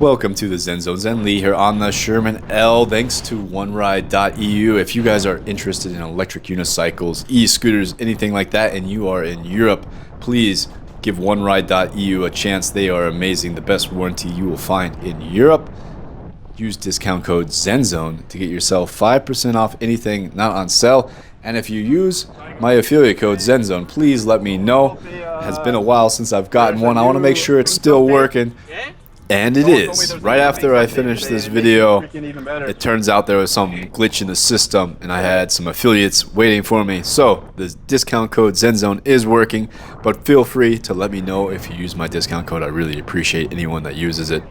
Welcome to the Zen Zone. Zen Lee here on the Sherman L. Thanks to OneRide.eu. If you guys are interested in electric unicycles, e-scooters, anything like that, and you are in Europe, please give OneRide.eu a chance. They are amazing. The best warranty you will find in Europe. Use discount code ZenZone to get yourself 5% off anything not on sale. And if you use my affiliate code ZenZone, please let me know. It has been a while since I've gotten one. I want to make sure it's still working. And it is. Right after I finished this video, it turns out there was some glitch in the system and I had some affiliates waiting for me. So the discount code ZenZone is working, but feel free to let me know if you use my discount code. I really appreciate anyone that uses it.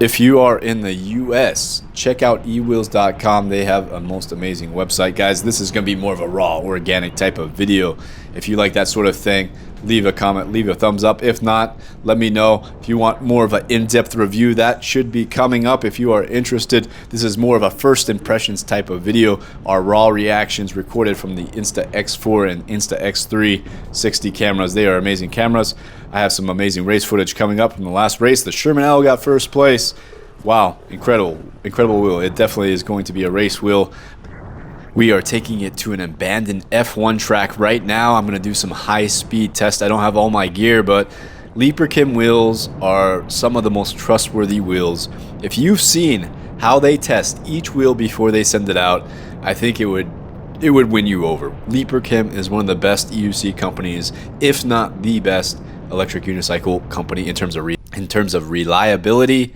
If you are in the US, check out ewheels.com. They have a most amazing website. Guys, this is going to be more of a raw, organic type of video. If you like that sort of thing, leave a comment, leave a thumbs up. If not, let me know. If you want more of an in-depth review, that should be coming up if you are interested. This is more of a first impressions type of video. Our raw reactions recorded from the Insta X4 and Insta X3 60 cameras. They are amazing cameras. I have some amazing race footage coming up from the last race. The Sherman L got first place. Wow, incredible wheel. It definitely is going to be a race wheel. We are taking it to an abandoned F1 track right now. I'm going to do some high-speed tests. I don't have all my gear, but LeaperKim wheels are some of the most trustworthy wheels. If you've seen how they test each wheel before they send it out, I think it would win you over. LeaperKim is one of the best EUC companies, if not the best electric unicycle company in terms of reliability,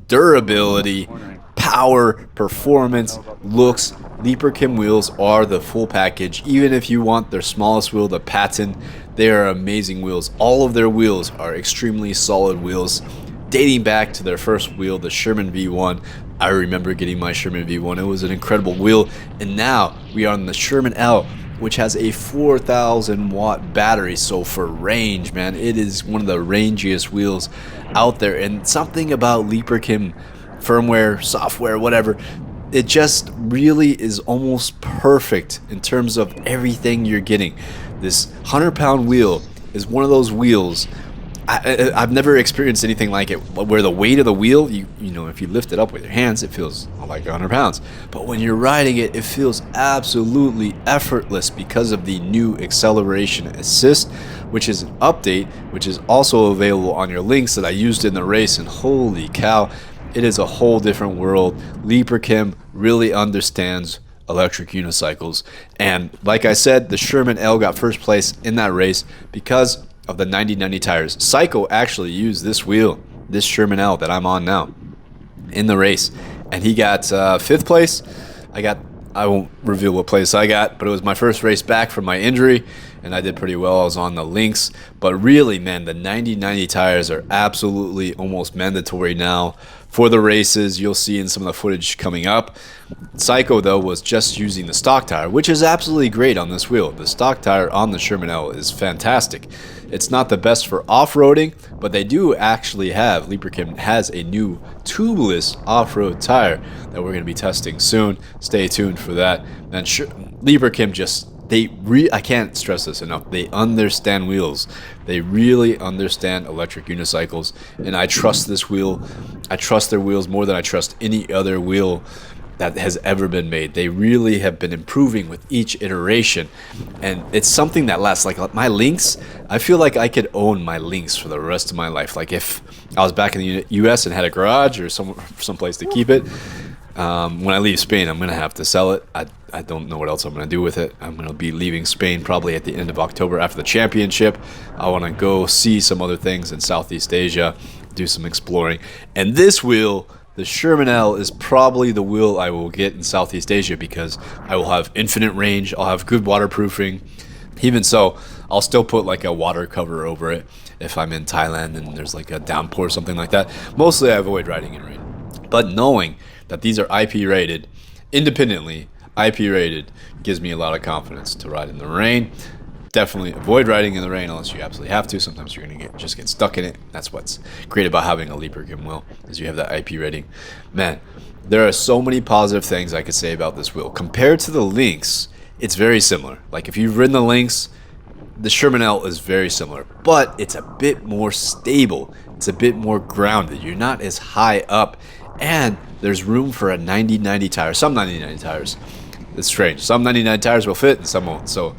durability, power, performance, looks. LeaperKim wheels are the full package. Even if you want their smallest wheel, the Patent, they are amazing wheels. All of their wheels are extremely solid wheels, dating back to their first wheel, the Sherman V1. I remember getting my Sherman V1. It was an incredible wheel. And now we are on the Sherman L, which has a 4,000 watt battery. So for range, man, it is one of the rangiest wheels out there. And something about LeaperKim firmware, software, whatever, it just really is almost perfect in terms of everything you're getting. This 100-pound wheel is one of those wheels. I've never experienced anything like it, where the weight of the wheel, you know, if you lift it up with your hands, it feels like 100 pounds. But when you're riding it, it feels absolutely effortless because of the new acceleration assist, which is an update, which is also available on your Lynx that I used in the race. And holy cow, it is a whole different world. LeaperKim really understands electric unicycles. And like I said, the Sherman L got first place in that race because of the 90/90 tires. Psycho actually used this wheel, this Sherman L that I'm on now, in the race, and he got fifth place. I won't reveal what place I got, but it was my first race back from my injury, and I did pretty well. I was on the Lynx. But really, man, the 90/90 tires are absolutely almost mandatory now for the races. You'll see in some of the footage coming up. Psycho, though, was just using the stock tire, which is absolutely great on this wheel. The stock tire on the Sherman L is fantastic. It's not the best for off-roading, but they do actually have, LeaperKim has a new tubeless off-road tire that we're going to be testing soon. Stay tuned for that. And LeaperKim just, I can't stress this enough, they understand wheels. They really understand electric unicycles, and I trust this wheel. I trust their wheels more than I trust any other wheel that has ever been made. They really have been improving with each iteration, and it's something that lasts. Like my Lynx, I feel like I could own my Lynx for the rest of my life. Like if I was back in the US and had a garage or someplace to keep it, when I leave Spain, I'm gonna have to sell it. I don't know what else I'm gonna do with it. I'm gonna be leaving Spain probably at the end of October after the championship. I want to go see some other things in Southeast Asia, do some exploring, and this wheel, the Sherman L, is probably the wheel I will get in Southeast Asia because I will have infinite range, I'll have good waterproofing. Even so, I'll still put like a water cover over it if I'm in Thailand and there's like a downpour or something like that. Mostly I avoid riding in rain. But knowing that these are IP rated, independently IP rated, gives me a lot of confidence to ride in the rain. Definitely avoid riding in the rain unless you absolutely have to. Sometimes you're gonna just get stuck in it. That's what's great about having a LeaperKim wheel, is you have that IP rating. Man, there are so many positive things I could say about this wheel. Compared to the Lynx, it's very similar. Like if you've ridden the Lynx, the Sherman L is very similar, but it's a bit more stable. it's a bit more grounded. You're not as high up, and there's room for a 90/90 tire. Some 90/90 tires, it's strange. Some 90/90 tires will fit and some won't. So,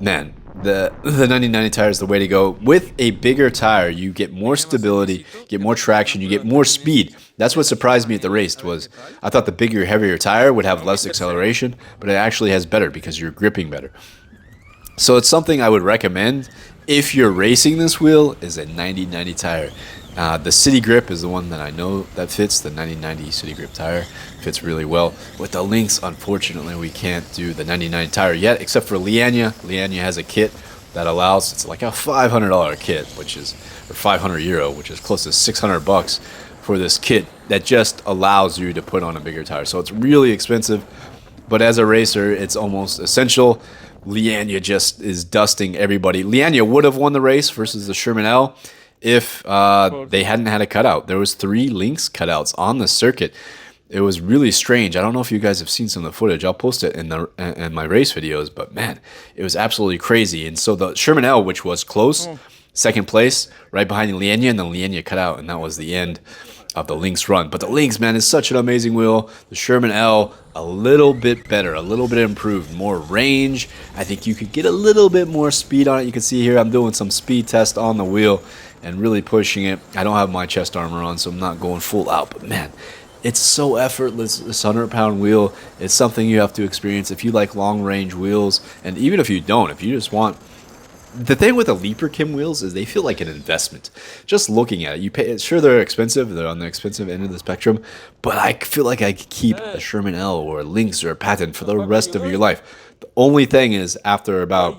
man, the 90/90 tire is the way to go. With a bigger tire, you get more stability, get more traction, you get more speed. That's what surprised me at the race. Was I thought the bigger, heavier tire would have less acceleration, but it actually has better because you're gripping better. So it's something I would recommend if you're racing this wheel, is a 90/90 tire. The City Grip is the one that I know that fits. The 90/90 City Grip tire fits really well. With the Lynx, unfortunately, we can't do the 90/90 tire yet, except for Lianya. Lianya has a kit that allows, it's like a $500 kit, which is, or €500, which is close to $600 for this kit that just allows you to put on a bigger tire. So it's really expensive, but as a racer, it's almost essential. Lianya just is dusting everybody. Lianya would have won the race versus the Sherman L if they hadn't had a cutout. There was 3 Lynx cutouts on the circuit. It was really strange. I don't know if you guys have seen some of the footage. I'll post it in my race videos, but man, it was absolutely crazy. And so the Sherman L, which was close, second place, right behind the Lianya, and the Lianya cut out, and that was the end of the Lynx run. But the Lynx, man, is such an amazing wheel. The Sherman L, a little bit better, a little bit improved, more range. I think you could get a little bit more speed on it. You can see here I'm doing some speed test on the wheel and really pushing it. I don't have my chest armor on, so I'm not going full out, but man, it's so effortless. This 100-pound wheel, it's something you have to experience if you like long-range wheels, and even if you don't, if you just want. The thing with the LeaperKim wheels is they feel like an investment. Just looking at it, you pay. Sure, they're expensive. They're on the expensive end of the spectrum, but I feel like I could keep a Sherman L or a Lynx or a Patent for the rest of your life. The only thing is, after about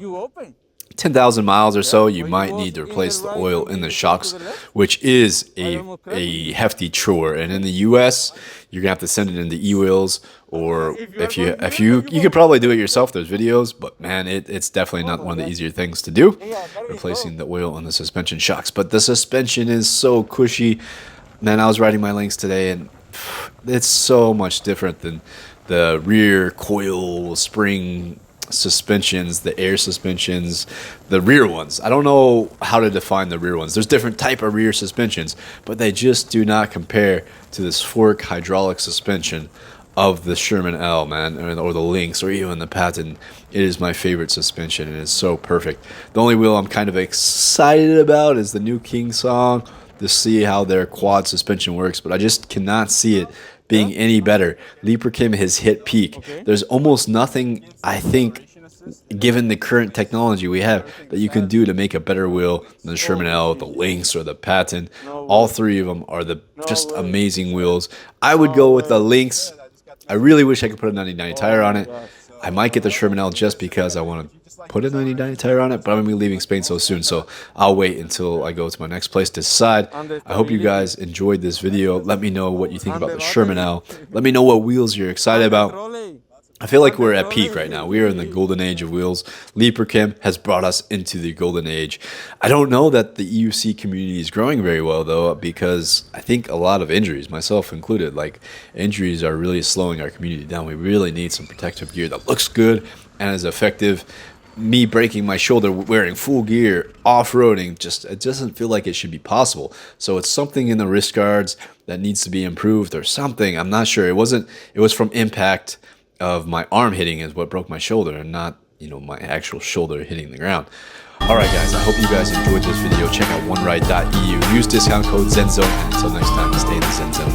10,000 miles or so, you might need to replace the oil in the shocks, which is a hefty chore. And in the US, you're gonna have to send it into e-wheels, or if you could probably do it yourself. There's videos, but man, it's definitely not one of the easier things to do, replacing the oil and the suspension shocks. But the suspension is so cushy. Man, I was riding my Lynx today, and it's so much different than the rear coil spring suspensions, the air suspensions, the rear ones. I don't know how to define the rear ones. There's different type of rear suspensions, but they just do not compare to this fork hydraulic suspension of the Sherman L, man, or the Lynx, or even the Patent. It is my favorite suspension, and it's so perfect. The only wheel I'm kind of excited about is the new King song, to see how their quad suspension works, but I just cannot see it being any better. LeaperKim has hit peak. There's almost nothing, I think, given the current technology we have, that you can do to make a better wheel than the Sherman L, the Lynx, or the Patent. All 3 of them are just amazing wheels. I would go with the Lynx. I really wish I could put a 90/90 tire on it. I might get the Sherman L just because I want to put a 90/90 tire on it, but I'm going to be leaving Spain so soon, so I'll wait until I go to my next place to decide. I hope you guys enjoyed this video. Let me know what you think about the Sherman L. Let me know what wheels you're excited about. I feel like we're at peak right now. We are in the golden age of wheels. LeaperKim has brought us into the golden age. I don't know that the EUC community is growing very well, though, because I think a lot of injuries, myself included, like injuries are really slowing our community down. We really need some protective gear that looks good and is effective. Me breaking my shoulder wearing full gear, off-roading, it doesn't feel like it should be possible. So it's something in the wrist guards that needs to be improved or something. I'm not sure. It was from impact of my arm hitting is what broke my shoulder, and not, my actual shoulder hitting the ground. Alright guys, I hope you guys enjoyed this video. Check out oneride.eu. Use discount code ZenZone, and until next time, stay in the Zen Zone.